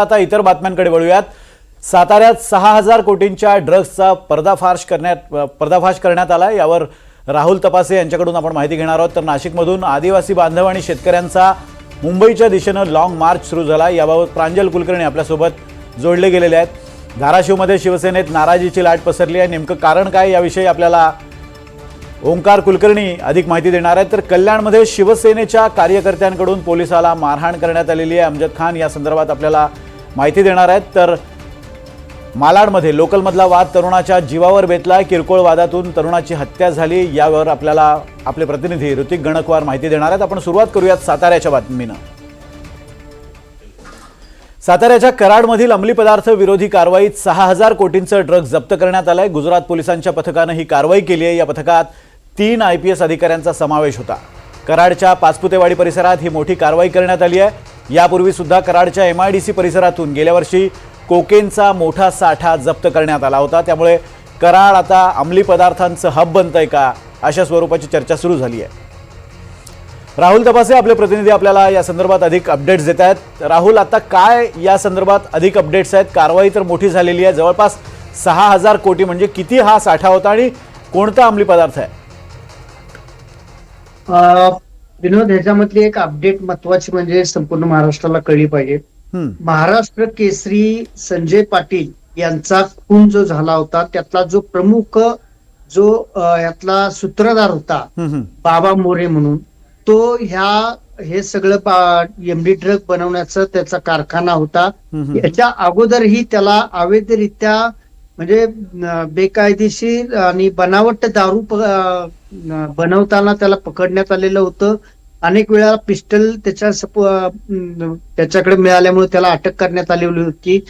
आता इतर बातम्यांकडे वळूयात। साताऱ्यात 6000 कोटींच्या ड्रग्सचा पर्दाफाश करण्यात आला। यावर राहुल तपासे यांच्याकडून आपण माहिती घेणार आहोत। तर नाशिकमधून आदिवासी बांधव आणि शेतकऱ्यांचा मुंबईच्या दिशेने लॉंग मार्च सुरू झाला। याबाबत प्रांजल कुलकर्णी आपल्यासोबत जोडले गेलेले आहेत। धाराशिवमध्ये शिवसेनेत नाराजीची लाट पसरली आहे। नेमकं कारण काय याविषयी आपल्याला ओंकार कुलकर्णी अधिक माहिती देणार आहेत। तर कल्याणमध्ये शिवसेनेच्या कार्यकर्त्यांकडून पोलिसाला मारहाण करण्यात आलेली आहे। अमजद खान या संदर्भात आपल्याला माहिती देणार आहेत। तर मालाडमध्ये लोकलमधला वाद तरुणाच्या जीवावर बेतला। किरकोळ वादातून तरुणाची हत्या झाली। यावर आपल्याला आपले प्रतिनिधी ऋतिक गणकवार माहिती देणार आहेत। आपण सुरुवात करूयात साताऱ्याच्या बातमीनं। साताऱ्याच्या कराडमधील अंमली पदार्थ विरोधी कारवाईत 6000 कोटींचं ड्रग्ज जप्त करण्यात आलंय। गुजरात पोलिसांच्या पथकानं ही कारवाई केली आहे। या पथकात 3 IPS अधिकाऱ्यांचा समावेश होता। कराडच्या पाचपुतेवाडी परिसरात ही मोठी कारवाई करण्यात आली आहे। यापूर्वी सुद्धा कराडच्या MIDC परिसरातून गेल्या वर्षी कोकेनचा मोठा साठा जप्त करण्यात आला होता। त्यामुळे कराड आता अंमली पदार्थांचं हब बनतंय का, अशा स्वरूपाची चर्चा सुरू झाली आहे। राहुल तपासे आपले प्रतिनिधी आपल्याला या संदर्भात अधिक अपडेट्स देत आहेत। राहुल, आता काय या संदर्भात अधिक अपडेट्स आहेत? कारवाई तर मोठी झालेली आहे। जवळपास 6000 कोटी म्हणजे किती हा साठा होता आणि कोणता अंमली पदार्थ आहे? विनोद, ह्याच्यामधली एक अपडेट महत्वाची म्हणजे संपूर्ण महाराष्ट्राला कळली पाहिजे। महाराष्ट्र केसरी संजय पाटील यांचा खून जो झाला होता, त्यातला जो प्रमुख यातला सूत्रधार होता बाबा मोरे म्हणून, तो हे सगळं MD ड्रग बनवण्याचा त्याचा कारखाना होता। याच्या अगोदरही त्याला अवैधरित्या म्हणजे बेकायदेशीर आणि बनावट दारू बनवताना त्याला पकडण्यात आलेलं होतं। अनेक वेळा पिस्टल त्याच्याकडे मिळाल्यामुळे त्याला अटक करण्यात आलेली होती।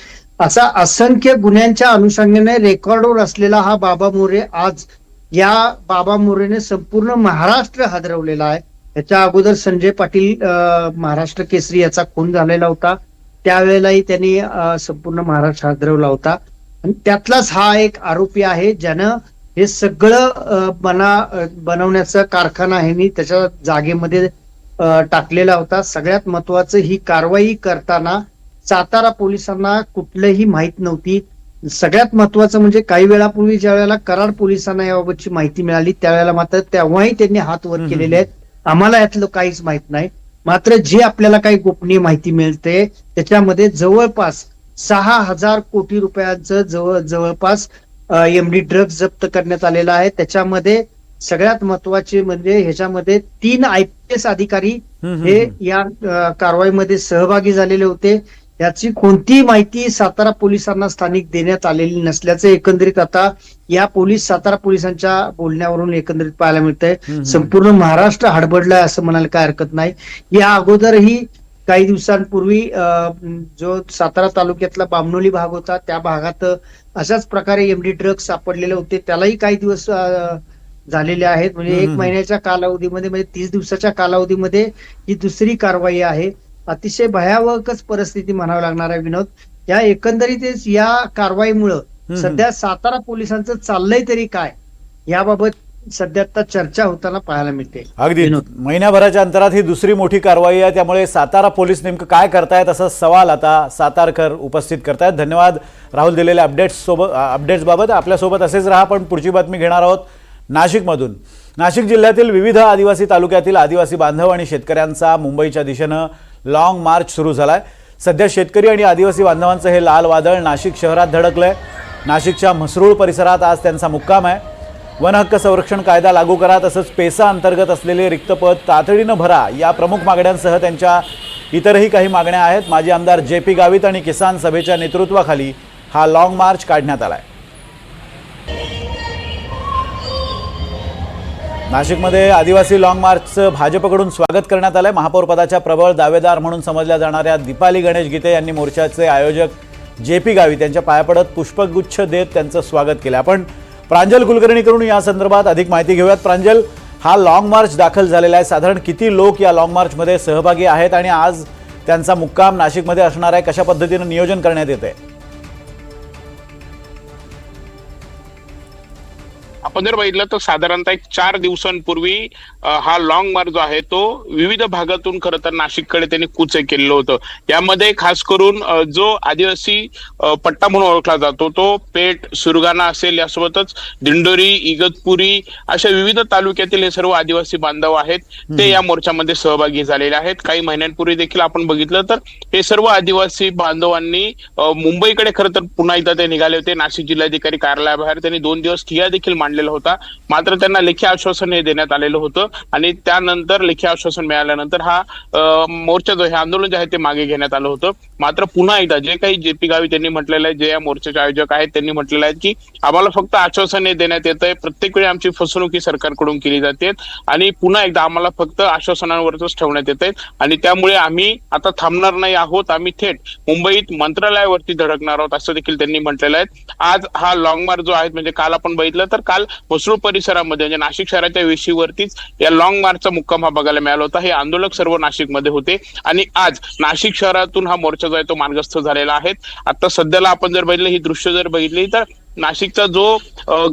असा असंख्य गुन्ह्यांच्या अनुषंगाने रेकॉर्डवर असलेला हा बाबा मोरे, आज या बाबा मोरेने संपूर्ण महाराष्ट्र हादरवलेला आहे। याच्या अगोदर संजय पाटील महाराष्ट्र केसरी याचा खून झालेला होता, त्यावेळेलाही त्यांनी संपूर्ण महाराष्ट्र हादरवला होता। आणि त्यातलाच हा एक आरोपी आहे ज्यानं हे सगळं बनवण्याचा कारखाना ह्यांनी त्याच्या जागेमध्ये टाकलेला होता। सगळ्यात महत्वाचं, ही कारवाई करताना सातारा पोलिसांना कुठलीही माहित नव्हती। सगळ्यात महत्वाचं म्हणजे काही वेळापूर्वी ज्या वेळेला कराड पोलिसांना याबाबतची माहिती मिळाली, त्यावेळेला मात्र तेव्हाही त्यांनी हात वर केलेले आहेत। आम्हाला यातलं काहीच माहित नाही। मात्र जे आपल्याला काही गोपनीय माहिती मिळते त्याच्यामध्ये जवळपास 6000 कोटी रुपयांचं जवळपास MD ड्रग्ज जप्त करण्यात आलेला आहे। त्याच्यामध्ये सगळ्यात महत्वाचे म्हणजे ह्याच्यामध्ये 3 IPS अधिकारी हे या कारवाईमध्ये सहभागी झालेले होते। याची कोणतीही माहिती सातारा पोलिसांना स्थानिक देण्यात आलेली नसल्याचं एकंदरीत आता या सातारा पोलिसांच्या बोलण्यावरून एकंदरीत पाहायला मिळतंय। संपूर्ण महाराष्ट्र हडबडलाय असं म्हणायला काय हरकत नाही। या अगोदरही काही दिवसांपूर्वी जो सातारा तालुक्यातला बामणोली भाग होता, त्या भागात अशाच प्रकारे MD ड्रग्ज सापडलेले होते। त्यालाही काही दिवस झालेले आहेत। म्हणजे 1 महिन्याच्या कालावधीमध्ये, म्हणजे 30 दिवसाच्या कालावधीमध्ये ही दुसरी कारवाई आहे। अतिशय भयावहच परिस्थिती म्हणावी लागणार आहे विनोद। या एकंदरीतच या कारवाईमुळं सध्या सातारा पोलिसांचं चाललंय तरी काय, याबाबत सध्या आता चर्चा होताना पाहायला मिळते। अगदी महिन्याभराच्या अंतरात ही दुसरी मोठी कारवाई आहे। त्यामुळे सातारा पोलीस नेमकं काय करतायत असा सवाल आता सातारकर उपस्थित करतायत। धन्यवाद राहुल दिलेल्या अपडेट्स बाबत। आपल्यासोबत असेच राहा, पण पुढची बातमी घेणार आहोत नाशिकमधून। नाशिक जिल्ह्यातील विविध आदिवासी तालुक्यातील आदिवासी बांधव आणि शेतकऱ्यांचा मुंबईच्या दिशेनं लॉंग मार्च सुरू झालाय। सध्या शेतकरी आणि आदिवासी बांधवांचं हे लाल वादळ नाशिक शहरात धडकलंय। नाशिकच्या म्हसरूळ परिसरात आज त्यांचा मुक्काम आहे। वन हक्क संरक्षण कायदा लागू करा, तसंच पेसा अंतर्गत असलेले रिक्त पद तातडीनं भरा, या प्रमुख मागण्यांसह त्यांच्या इतरही काही मागण्या आहेत। माजी आमदार JP गावित आणि किसान सभेच्या नेतृत्वाखाली हा लॉंग मार्च काढण्यात आलाय। नाशिकमध्ये आदिवासी लॉंग मार्चचं भाजपकडून स्वागत करण्यात आलंय। महापौर पदाच्या प्रबळ दावेदार म्हणून समजल्या जाणाऱ्या दीपाली गणेश गीते यांनी मोर्चाचे आयोजक JP गावित यांच्या पाया पडत पुष्पगुच्छ देत त्यांचं स्वागत केलं। आपण प्रांजल कुलकर्णीकडून या संदर्भात अधिक माहिती घेऊयात। प्रांजल, हा लॉंग मार्च दाखल झालेला आहे। साधारण किती लोक या लॉंग मार्चमध्ये सहभागी आहेत आणि आज त्यांचा मुक्काम नाशिकमध्ये असणार आहे? कशा पद्धतीने नियोजन करण्यात येते? आपण जर बघितलं तर साधारणतः 4 दिवसांपूर्वी हा लॉंग मार्च जो आहे तो विविध भागातून खरं तर नाशिककडे त्यांनी कूच केलेलं होतं. यामध्ये खास करून जो आदिवासी पट्टा म्हणून ओळखला जातो तो पेठ, सुरगाणा असेल, यासोबतच दिंडोरी, इगतपुरी अशा विविध तालुक्यातील हे सर्व आदिवासी बांधव आहेत ते या मोर्चामध्ये सहभागी झालेले आहेत. काही महिन्यांपूर्वी देखील आपण बघितलं तर हे सर्व आदिवासी बांधवांनी मुंबईकडे खरं तर पुन्हा एकदा ते निघाले होते. नाशिक जिल्हाधिकारी कार्यालयाबाहेर त्यांनी 2 दिवस ठिय्या देखील मांडलेला होता. मात्र त्यांना लेखी आश्वासन हे देण्यात आलेलं होतं आणि त्यानंतर लेखी आश्वासन मिळाल्यानंतर हा मोर्चा जो हे आंदोलन जे आहे ते मागे घेण्यात आलं होतं. मात्र पुन्हा एकदा जे काही जेपी गावी त्यांनी म्हटलेलं आहे, जे या मोर्चाचे आयोजक आहेत त्यांनी म्हटलेलं आहे की आम्हाला फक्त आश्वासन हे देण्यात येत आहे, प्रत्येक वेळी आमची फसवणूक ही सरकारकडून केली जाते आणि पुन्हा एकदा आम्हाला फक्त आश्वासनांवरच ठेवण्यात येत आहे आणि त्यामुळे आम्ही आता थांबणार नाही आहोत, आम्ही थेट मुंबईत मंत्रालयावरती धडकणार आहोत असं देखील त्यांनी म्हटलेलं आहे. आज हा लॉंग मार्च जो आहे म्हणजे काल आपण बघितलं तर काल म्हसरूळ परिसरामध्ये म्हणजे नाशिक शहराच्या वेशीवरतीच या लॉंग मार्चचा मुक्काम हा बघायला मिळाला होता. हे आंदोलक सर्व नाशिकमध्ये होते आणि आज नाशिक शहरातून हा मोर्चा जो आहे तो मार्गस्थ झालेला आहे. आता सध्याला आपण जर बघितलं ही दृश्य जर बघितली तर नाशिकचा जो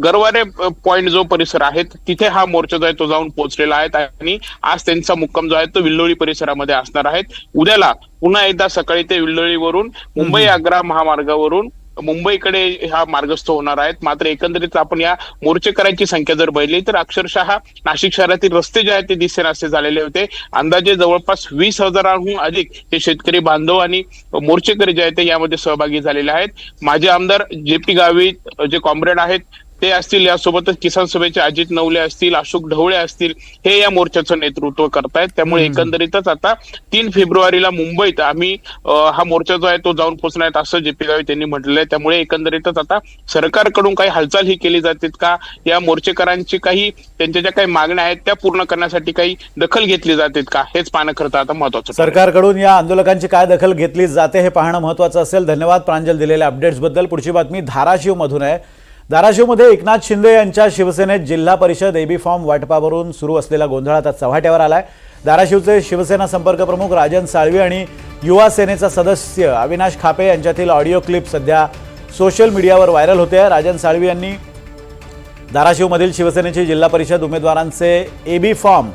गरवारे पॉइंट जो परिसर आहे तिथे हा मोर्चा जो आहे तो जाऊन पोहोचलेला आहे आणि आज त्यांचा मुक्काम जो आहे तो विल्लोळी परिसरामध्ये असणार आहे. उद्याला पुन्हा एकदा सकाळी ते विल्लोळीवरून मुंबई आग्रा महामार्गावरून मुंबईकडे हा मार्गस्थ होणार आहेत. मात्र एकंदरीत आपण या मोर्चेकऱ्यांची संख्या जर बघितली तर अक्षरशः नाशिक शहरातील रस्ते जे आहेत ते दिसेनासे झालेले होते. अंदाजे जवळपास 20,000हून अधिक हे शेतकरी बांधव आणि मोर्चेकरी जे आहेत ते यामध्ये सहभागी झालेले आहेत. माजी आमदार जेपी गावित जे कॉम्रेड आहेत ते असतील, यासोबतच किसान सभेचे अजित नवले असतील, अशोक ढवळे असतील, हे या मोर्चाचं नेतृत्व करतायत. त्यामुळे एकंदरीतच आता 3 फेब्रुवारीला मुंबईत आम्ही हा मोर्चा जो आहे तो जाऊन पोहोचणार आहे असं जेपी गावित त्यांनी म्हटलेलं आहे. त्यामुळे एकंदरीतच आता सरकारकडून काही हालचाल ही केली जाते का, या मोर्चेकरांची काही त्यांच्या ज्या काही मागण्या आहेत त्या पूर्ण करण्यासाठी काही दखल घेतली जाते का, हेच पाहणं खरं आता महत्वाचं. सरकारकडून या आंदोलकांची काय दखल घेतली जाते हे पाहणं महत्वाचं असेल. धन्यवाद प्रांजल दिलेल्या अपडेट्स बद्दल. पुढची बातमी धाराशिव मधून आहे. धाराशिवमध्ये एकनाथ शिंदे यांच्या शिवसेनेत जिल्हा परिषद एबी फॉर्म वाटपावरून सुरू असलेला गोंधळ आता चव्हाट्यावर आलाय. धाराशिवचे शिवसेना संपर्क प्रमुख राजन साळवी आणि युवा सेनेचा सदस्य अविनाश खापे यांच्यातील ऑडिओ क्लिप सध्या सोशल मीडियावर व्हायरल होते. राजन साळवी यांनी धाराशिवमधील शिवसेनेचे जिल्हा परिषद उमेदवारांचे एबी फॉर्म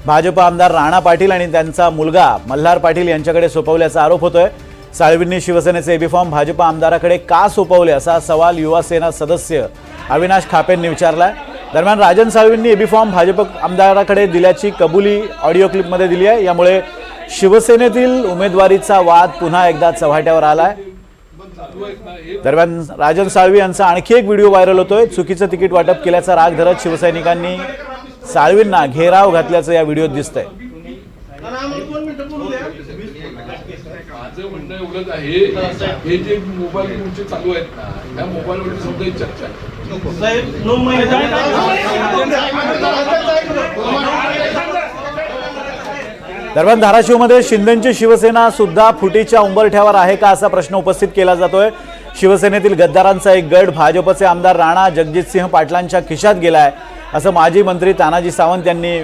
भाजप आमदार राणा पाटील आणि त्यांचा मुलगा मल्हार पाटील यांच्याकडे सोपवल्याचा आरोप होतोय. साळवींनी शिवसेनेचे एबी फॉर्म भाजप आमदाराकडे का सोपवले असा सवाल युवा सेना सदस्य अविनाश खापेंनी विचारलाय. दरम्यान राजन साळवींनी एबी फॉर्म भाजप आमदाराकडे दिल्याची कबुली ऑडिओ क्लिपमध्ये दिली आहे. यामुळे शिवसेनेतील उमेदवारीचा वाद पुन्हा एकदा चव्हाट्यावर आलाय. दरम्यान राजन साळवी यांचा आणखी एक व्हिडिओ व्हायरल होतोय. चुकीचं तिकीट वाटप केल्याचा राग धरत शिवसैनिकांनी साळवींना घेराव घातल्याचं या व्हिडिओत दिसतंय. माझं म्हणणं एवढंच आहे, हे जे मोबाईल तुमचे चालू आहेत ना, त्या मोबाईलवर सुद्धा चर्चा दरम्यान धाराशिवमध्ये शिंदेची शिवसेना सुद्धा फुटीच्या उंबरठ्यावर आहे का असा प्रश्न उपस्थित केला जातोय. शिवसेनेतील गद्दारांचा एक गट भाजपचे आमदार राणा जगजितसिंह पाटलांच्या खिशात गेलाय असं माजी मंत्री तानाजी सावंत यांनी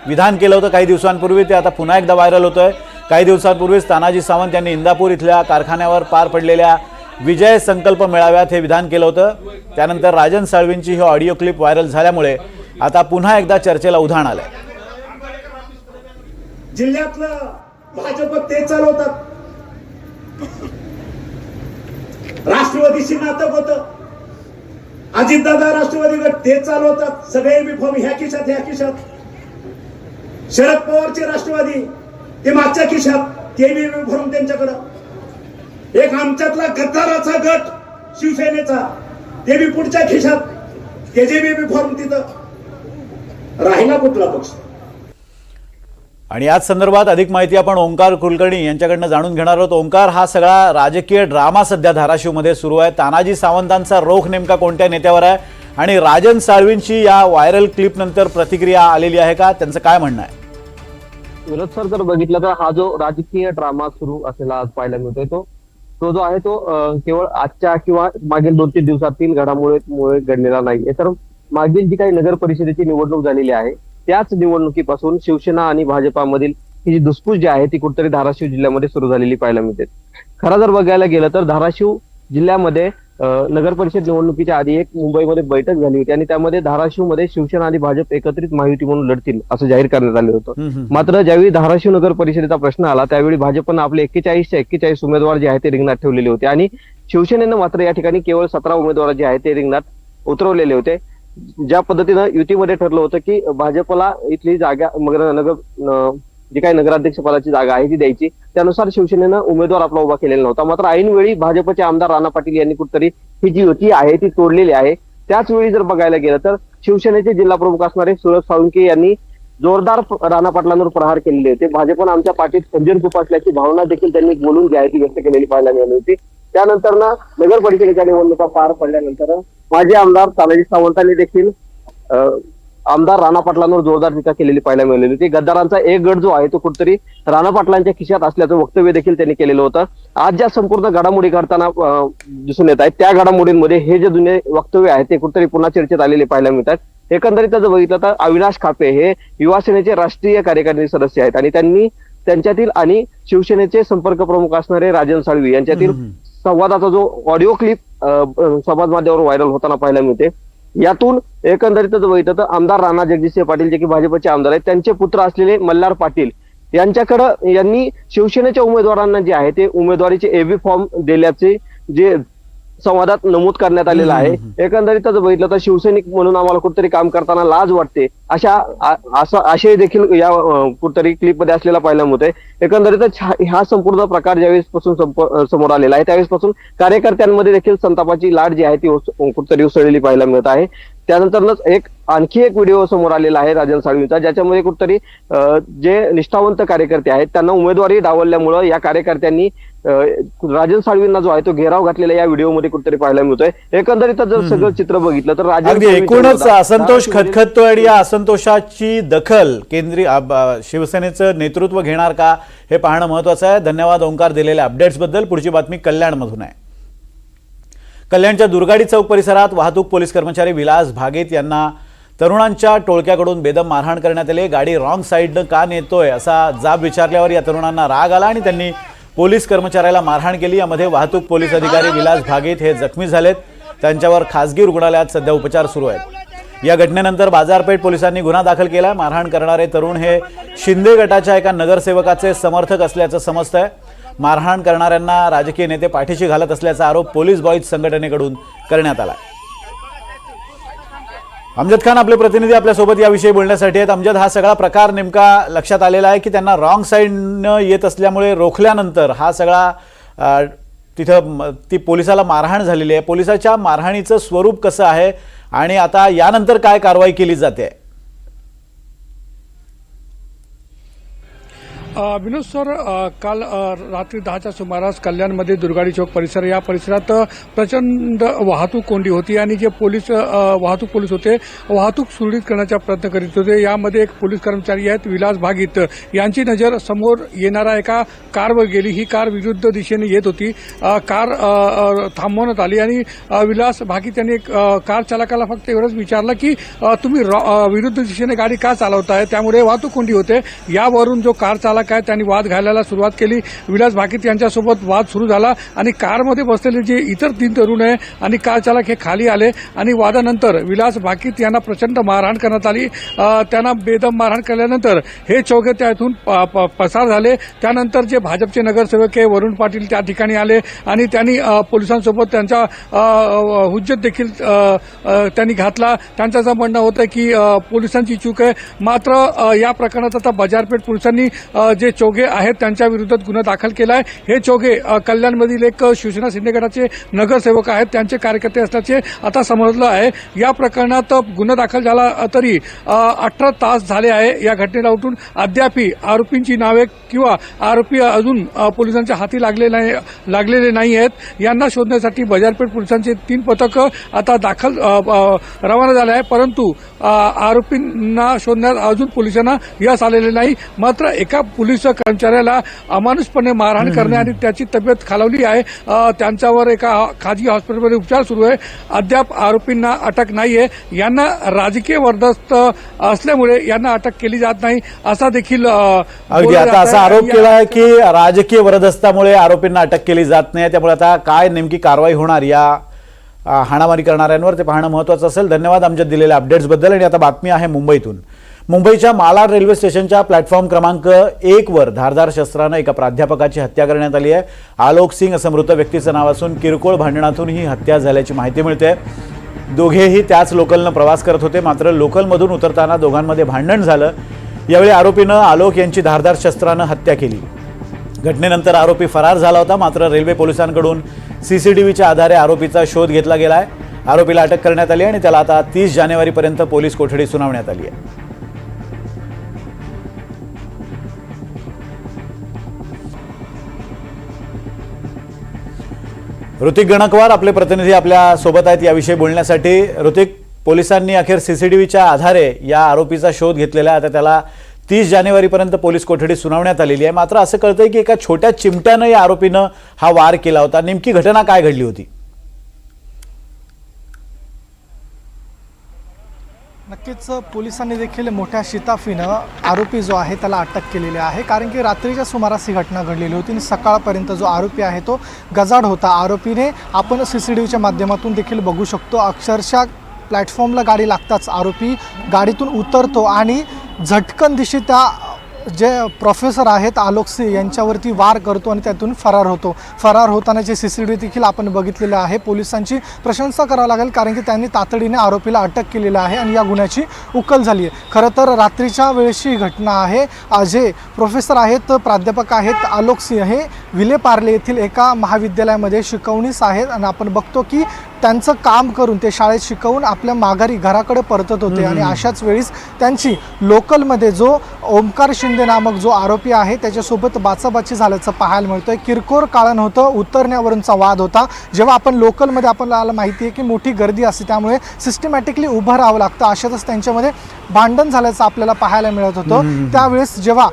विधान केलं होतं काही दिवसांपूर्वी. ते आता पुन्हा एकदा व्हायरल होतंय. काही दिवसांपूर्वीच तानाजी सावंत यांनी इंदापूर इथल्या कारखान्यावर पार पडलेल्या विजय संकल्प मेळाव्यात हे विधान केलं होतं. त्यानंतर राजन साळवींची ही ऑडिओ क्लिप व्हायरल झाल्यामुळे आता पुन्हा एकदा चर्चेला उधाण आलंय. जिल्ह्यातलं भाजप ते चालवतात, राष्ट्रवादीशी नातं होतं, अजितदादा राष्ट्रवादी गट ते चालवतात, सगळे बी फॉर्म ह्या खिशात ह्या खिशात, शरद पवारचे राष्ट्रवादी ते मागच्या खिशात, ते बी फॉर्म त्यांच्याकडं, एक आमच्यातला गद्दाराचा गट शिवसेनेचा ते बी पुढच्या खिशात, त्याचे बी फॉर्म तिथं. राहिला कुठला पक्ष? आणि याच संदर्भात अधिक माहिती आपण ओंकार कुलकर्णी यांच्याकडनं जाणून घेणार आहोत. ओंकार, हा सगळा राजकीय ड्रामा सध्या धाराशिवमध्ये सुरू आहे. तानाजी सावंतांचा रोख नेमका कोणत्या नेत्यावर आहे आणि राजन साळवींची या व्हायरल क्लिप नंतर प्रतिक्रिया आलेली आहे का, त्यांचं काय म्हणणं आहे? विरोध सर जर बघितलं तर हा जो राजकीय ड्रामा सुरू असलेला आज पाहायला मिळतोय तो जो आहे तो केवळ आजच्या किंवा मागील 2-3 दिवसातील घडामोडीमुळे घडलेला नाही. तर मागील जी काही नगर परिषदेची निवडणूक झालेली आहे त्याच निवडणुकीपासून शिवसेना आणि भाजपामधील ही जी धुसफूस जी आहे ती कुठेतरी धाराशिव जिल्ह्यामध्ये सुरू झालेली पाहायला मिळते. खरं जर बघायला गेलं तर धाराशिव जिल्ह्यामध्ये नगर परिषद निवडणुकीच्या आधी एक मुंबईमध्ये बैठक झाली होती आणि त्यामध्ये धाराशिवमध्ये शिवसेना आणि भाजप एकत्रित महायुती म्हणून लढतील असं जाहीर करण्यात आलं होतं. मात्र ज्यावेळी धाराशिव नगर परिषदेचा प्रश्न आला त्यावेळी भाजपनं आपले 41 उमेदवार जे आहेत ते रिंगणात ठेवलेले होते आणि शिवसेनेनं मात्र या ठिकाणी केवळ 17 उमेदवार जे आहेत ते रिंगणात उतरवलेले होते. ज्या पद्धतीनं युतीमध्ये ठरलं होतं की भाजपला इथली जागा नगर जी काही नगराध्यक्ष पदाची जागा आहे ती द्यायची, त्यानुसार शिवसेनेनं उमेदवार आपला उभा केलेला नव्हता. मात्र ऐनवेळी भाजपचे आमदार राणा पाटील यांनी कुठेतरी ही जी युती आहे ती तोडलेली आहे. त्याच वेळी जर बघायला गेलं तर शिवसेनेचे जिल्हा प्रमुख असणारे सुरज साळुंके यांनी जोरदार राणा पाटलांवर प्रहार केलेले होते. भाजपनं आमच्या पाठीत खंजीर खुपसल्याची भावना देखील त्यांनी बोलून जी आहे ती व्यक्त केलेली पाहायला मिळाली होती. त्यानंतर नगर परिषदेच्या निवडणुका पार पडल्यानंतर माजी आमदार तानाजी सावंतांनी देखील आमदार राणा पाटलांवर जोरदार टीका केलेली पाहायला मिळालेली होती. गद्दारांचा एक गट जो आहे तो कुठेतरी राणा पाटलांच्या खिशात असल्याचं वक्तव्य देखील त्यांनी केलेलं होतं. आज ज्या संपूर्ण घडामोडी घडताना दिसून येत आहेत त्या घडामोडींमध्ये हे जे जुने वक्तव्य आहेत ते कुठेतरी पुन्हा चर्चेत आलेले पाहायला मिळतात. एकंदरीत जर बघितलं तर अविनाश खापे हे युवा सेनेचे राष्ट्रीय कार्यकारिणी सदस्य आहेत आणि त्यांनी त्यांच्यातील आणि शिवसेनेचे संपर्क प्रमुख असणारे राजन साळवी यांच्यातील संवादाचा जो ऑडिओ क्लिप समाज माध्यमावर व्हायरल होताना पाहायला मिळते. यातून एकंदरीतच बघितलं तर आमदार राणा जगजितसिंह पाटील जे की भाजपचे आमदार आहेत त्यांचे पुत्र असलेले मल्हार पाटील यांच्याकडं यांनी शिवसेनेच्या उमेदवारांना जे आहे ते उमेदवारीचे एबी फॉर्म दिल्याचे जे संवादात नमूद करण्यात आलेलं आहे. एकंदरीतच बघितलं तर शिवसैनिक म्हणून आम्हाला कुठेतरी काम करताना लाज वाटते असा आशय देखील या कुठेतरी क्लिपमध्ये असलेला पाहायला मिळतोय. एकंदरीतच हा संपूर्ण प्रकार ज्यावेळेस पासून समोर आलेला आहे त्यावेळेस पासून कार्यकर्त्यांमध्ये देखील संतापाची लाट जी आहे ती कुठेतरी उसळलेली पाहायला मिळत आहे. त्यानंतरच आणखी एक व्हिडिओ समोर आलेला आहे राजन साळवींचा, ज्याच्यामध्ये कुठेतरी जे निष्ठावंत कार्यकर्ते आहेत त्यांना उमेदवारी डावलल्यामुळं या कार्यकर्त्यांनी राजन साळवींना जो आहे तो घेराव घातलेला या व्हिडिओमध्ये कुठेतरी पाहायला मिळतोय. एकंदरीत जर सगळं चित्र बघितलं तर अगदी एकूणच असंतोष खदखदतोय आणि या असंतोषाची दखल केंद्रीय शिवसेनेचं नेतृत्व घेणार का हे पाहणं महत्वाचं आहे. धन्यवाद ओंकार दिलेल्या अपडेट्सबद्दल. पुढची बातमी कल्याणमधून आहे. कल्याणच्या दुर्गाडी चौक परिसरात वाहतूक पोलीस कर्मचारी विलास भागेत यांना तरुणांच्या टोळक्याकडून बेदम मारहाण करण्यात आली. गाडी रॉंग साईडनं का नेतोय असा जाब विचारल्यावर या तरुणांना राग आला आणि त्यांनी पोलीस कर्मचाऱ्याला मारहाण केली. यामध्ये वाहतूक पोलीस अधिकारी विलास भागेत हे जखमी झालेत. त्यांच्यावर खासगी रुग्णालयात सध्या उपचार सुरू आहेत. या घटनेनंतर बाजारपेठ पोलिसांनी गुन्हा दाखल केला. मारहाण करणारे तरुण हे शिंदे गटाच्या एका नगरसेवकाचे समर्थक असल्याचं समजतंय. मारहाण करणाऱ्यांना राजकीय नेते पाठीशी घालत असल्याचा आरोप पोलीस बॉईज संघटनेकडून करण्यात आला. अमजद खान आपले प्रतिनिधी आपल्यासोबत याविषयी बोलण्यासाठी आहेत. अमजद, हा सगळा प्रकार नेमका लक्षात आलेला आहे की त्यांना रॉंग साईडनं येत असल्यामुळे रोखल्यानंतर हा सगळा तिथं ती पोलिसाला मारहाण झालेली आहे. पोलिसाच्या मारहाणीचं स्वरूप कसं आहे आणि आता यानंतर काय कारवाई केली जाते? विनोद सर, काल रात्री 10च्या सुमारास कल्याणमध्ये दुर्गाडी चौक परिसर या परिसरात प्रचंड वाहतूक कोंडी होती आणि जे वाहतूक पोलीस होते वाहतूक सुरळीत करण्याचा प्रयत्न करीत होते. यामध्ये एक पोलीस कर्मचारी आहेत विलास भागीत, यांची नजर समोर येणाऱ्या एका कारवर गेली. ही कार विरुद्ध दिशेने येत होती. कार थांबवण्यात आली आणि विलास भागीत यांनी कार चालकाला फक्त एवढंच विचारलं की तुम्ही विरुद्ध दिशेने गाडी का चालवताय, त्यामुळे वाहतूक कोंडी होते. यावरून जो कार चालक आहे त्यांनी वाद घालायला सुरुवात केली. विलास भागीत यांच्यासोबत वाद सुरू झाला आणि कारमध्ये बसलेले जे इतर 3 तरुण आहे आणि कार चालक हे खाली आले आणि वादानंतर विलास भागीत यांना प्रचंड मारहाण करण्यात आली. त्यांना बेदम मारहाण केल्यानंतर हे चौघे त्यातून पसार झाले. त्यानंतर जे भाजपचे नगरसेवक आहे वरुण पाटील त्या ठिकाणी आले आणि त्यांनी पोलिसांसोबत त्यांचा हुज्जत देखील त्यांनी घातला. त्यांचं असं म्हणणं होतं की पोलिसांची चूक आहे. मात्र या प्रकरणात आता बाजारपेठ पोलिसांनी जे चौघे आहेत त्यांच्या विरोधात गुन्हा दाखल केला आहे. हे चौघे कल्याणमधील एक शिवसेना शिंदे गटाचे नगरसेवक आहेत, त्यांचे कार्यकर्ते असल्याचे आता समजलं आहे. या प्रकरणात गुन्हा दाखल झाला तरी 18 तास झाले आहे. या घटनेला उठून अद्यापही आरोपींची नावे किंवा आरोपी अजून पोलिसांच्या हाती लागलेले नाही आहेत. यांना शोधण्यासाठी बाजारपेठ पोलिसांचे 3 पथकं आता रवाना झाले आहे, परंतु आरोपींना शोधण्यात अजून पोलिसांना यश आलेले नाही. मात्र एका पोलीस कर्मचाऱ्याला अमानुषपणे मारहाण करणे आणि त्याची तब्येत खालावली आहे. त्यांच्यावर एका खाजगी हॉस्पिटलमध्ये उपचार सुरू आहे. अद्याप आरोपींना अटक नाहीये. यांना राजकीय वरदस्त असल्यामुळे यांना अटक केली जात नाही असा देखील आता असा आरोप केला आहे की राजकीय वरदस्तामुळे आरोपींना अटक केली जात नाही. त्यामुळे आता काय नेमकी कारवाई होणार या हाणामारी करणाऱ्यांवर ते पाहणं महत्त्वाचं असेल. धन्यवाद आमच्या दिलेल्या अपडेट्सबद्दल. आणि आता बातमी आहे मुंबईतून. मुंबईच्या मालाड रेल्वे स्टेशनच्या प्लॅटफॉर्म क्रमांक 1 वर धारदार शस्त्रानं एका प्राध्यापकाची हत्या करण्यात आली आहे. आलोक सिंग असं मृत व्यक्तीचं नाव असून किरकोळ भांडणातून ही हत्या झाल्याची माहिती मिळते. दोघेही त्याच लोकलनं प्रवास करत होते, मात्र लोकलमधून उतरताना दोघांमध्ये भांडण झालं. यावेळी आरोपीनं आलोक यांची धारदार शस्त्रानं हत्या केली. घटनेनंतर आरोपी फरार झाला होता, मात्र रेल्वे पोलिसांकडून सीसीटीव्हीच्या आधारे आरोपीचा शोध घेतला गेलाय. आरोपीला अटक करण्यात आली आणि त्याला आता 30 जानेवारीपर्यंत पोलीस कोठडी सुनावण्यात आली आहे. ऋतिक गणकवार आपले प्रतिनिधी आपल्या सोबत आहेत याविषयी बोलण्यासाठी. ऋतिक, पोलिसांनी अखेर सीसीटीव्हीच्या आधारे या आरोपीचा शोध घेतलेला आहे. आता त्याला 30 जानेवारीपर्यंत पोलीस कोठडी सुनावण्यात आलेली आहे. मात्र असं कळतंय की एका छोट्या चिमट्यानं या आरोपीनं हा वार केला होता. नेमकी घटना काय घडली होती? नक्कीच पोलिसांनी देखील मोठ्या शिताफीनं आरोपी जो आहे त्याला अटक केलेली आहे. कारण की रात्रीच्या सुमारास ही घटना घडलेली होती आणि सकाळपर्यंत जो आरोपी आहे तो गजाड होता. आरोपीने आपण सीसीटीव्हीच्या माध्यमातून देखील बघू शकतो, अक्षरशः प्लॅटफॉर्मला गाडी लागताच आरोपी गाडीतून उतरतो आणि झटकन दिशी त्या जे प्रोफेसर आहेत आलोक सिंह यांच्यावरती वार करतो आणि त्यातून फरार होतो. फरार होतानाचे सीसीटीव्ही देखील आपण बघितलेलं आहे. पोलिसांची प्रशंसा करावी लागेल, कारण की त्यांनी तातडीने आरोपीला अटक केलेलं आहे आणि या गुन्ह्याची उकल झाली आहे. खरं तर रात्रीच्या वेळेची घटना आहे. जे प्रोफेसर आहेत, प्राध्यापक आहेत आलोक सिंह, हे विलेपार्ले येथील एका महाविद्यालयामध्ये शिकवणीस आहेत आणि आपण बघतो की त्यांचं काम करून ते शाळेत शिकवून आपल्या माघारी घराकडे परतत होते आणि अशाच वेळीस त्यांची लोकलमध्ये जो ओमकार शिंदे नामक जो आरोपी आहे त्याच्यासोबत बाचाबाची झाल्याचं पाहायला मिळतंय. किरकोळ कारण होतं, उतरण्यावरूनचा वाद होता. जेव्हा आपण लोकलमध्ये आपल्याला माहिती आहे की मोठी गर्दी असते, त्यामुळे सिस्टमॅटिकली उभं राहावं लागतं. अशातच त्यांच्यामध्ये भांडण झाल्याचं आपल्याला पाहायला मिळत होतं. त्यावेळेस जेव्हा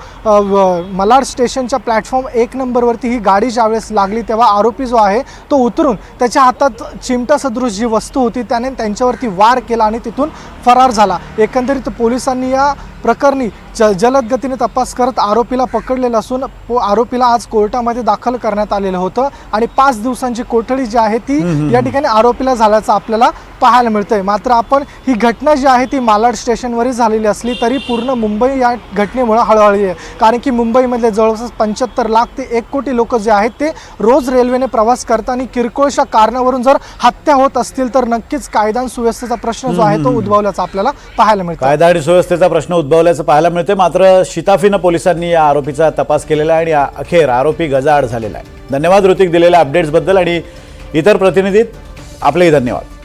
मालाड स्टेशनच्या प्लॅटफॉर्म 1 नंबरवरती ही गाडी ज्यावेळेस लागली, तेव्हा आरोपी जो आहे तो उतरून त्याच्या हातात चिमटा सदृश जी वस्तू होती त्याने त्यांच्यावरती वार केला आणि तिथून फरार झाला. एकंदरीत पोलिसांनी या प्रकरणी जलद गतीने तपास करत आरोपीला पकडलेलं असून आरोपीला आज कोर्टामध्ये दाखल करण्यात आलेलं होतं आणि 5 दिवसांची कोठडी जी आहे ती या ठिकाणी आरोपीला झाल्याचं आपल्याला पाहायला मिळतंय. मात्र आपण ही घटना जी आहे ती मालाड स्टेशनवरही झालेली असली तरी पूर्ण मुंबई या घटनेमुळे हळहळली आहे. कारण की मुंबईमधले जवळपास 75 लाख ते 1 कोटी लोक जे आहेत ते रोज रेल्वेने प्रवास करतात आणि किरकोळशा कारणावरून जर हत्या होत असतील तर नक्कीच कायदा आणि सुव्यवस्थेचा प्रश्न जो आहे तो उद्भवल्याचा आपल्याला पाहायला मिळतो. कायदा आणि सुव्यवस्थेचा प्रश्न उद्भवल्याचं पाहायला मिळते. मात्र शिताफीनं पोलिसांनी या आरोपीचा तपास केलेला आहे आणि अखेर आरोपी गजाआड झालेला आहे. धन्यवाद ऋतिक दिलेल्या अपडेट्सबद्दल आणि इतर प्रतिनिधीत आपलेही धन्यवाद.